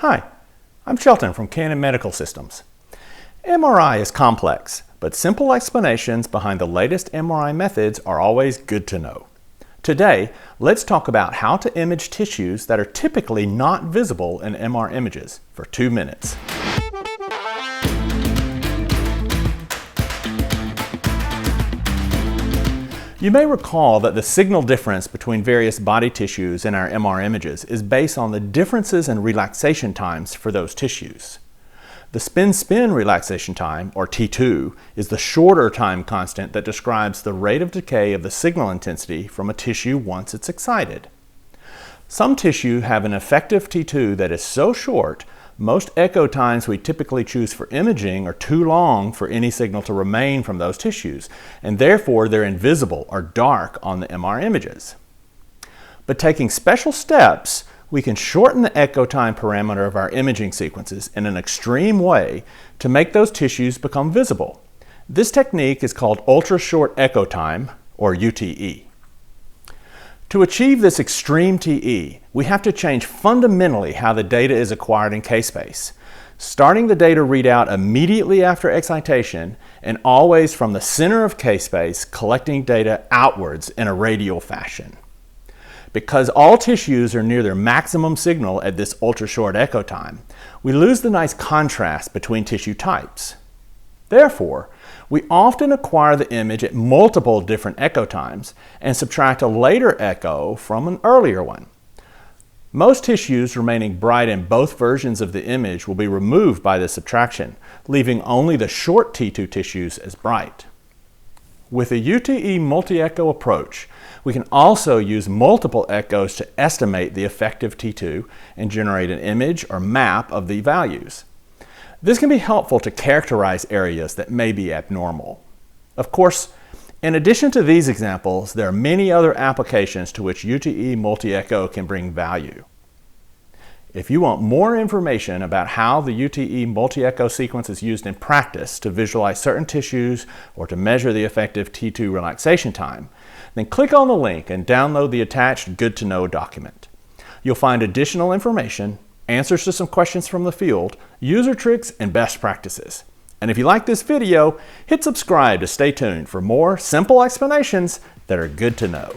Hi, I'm Shelton from Canon Medical Systems. MRI is complex, but simple explanations behind the latest MRI methods are always good to know. Today, let's talk about how to image tissues that are typically not visible in MR images for 2 minutes. You may recall that the signal difference between various body tissues in our MR images is based on the differences in relaxation times for those tissues. The spin-spin relaxation time, or T2, is the shorter time constant that describes the rate of decay of the signal intensity from a tissue once it's excited. Some tissue have an effective T2 that is so short, most echo times we typically choose for imaging are too long for any signal to remain from those tissues, and therefore they're invisible or dark on the MR images. But taking special steps, we can shorten the echo time parameter of our imaging sequences in an extreme way to make those tissues become visible. This technique is called ultra-short echo time, or UTE. To achieve this extreme TE, we have to change fundamentally how the data is acquired in K-space, starting the data readout immediately after excitation and always from the center of K-space, collecting data outwards in a radial fashion. Because all tissues are near their maximum signal at this ultra-short echo time, we lose the nice contrast between tissue types. Therefore, we often acquire the image at multiple different echo times and subtract a later echo from an earlier one. Most tissues remaining bright in both versions of the image will be removed by this subtraction, leaving only the short T2 tissues as bright. With a UTE multi-echo approach, we can also use multiple echoes to estimate the effective T2 and generate an image or map of the values. This can be helpful to characterize areas that may be abnormal. Of course, in addition to these examples, there are many other applications to which UTE multi-echo can bring value. If you want more information about how the UTE multi-echo sequence is used in practice to visualize certain tissues or to measure the effective T2 relaxation time, then click on the link and download the attached Good to Know document. You'll find additional information, answers to some questions from the field, user tricks, and best practices. And if you like this video, hit subscribe to stay tuned for more simple explanations that are good to know.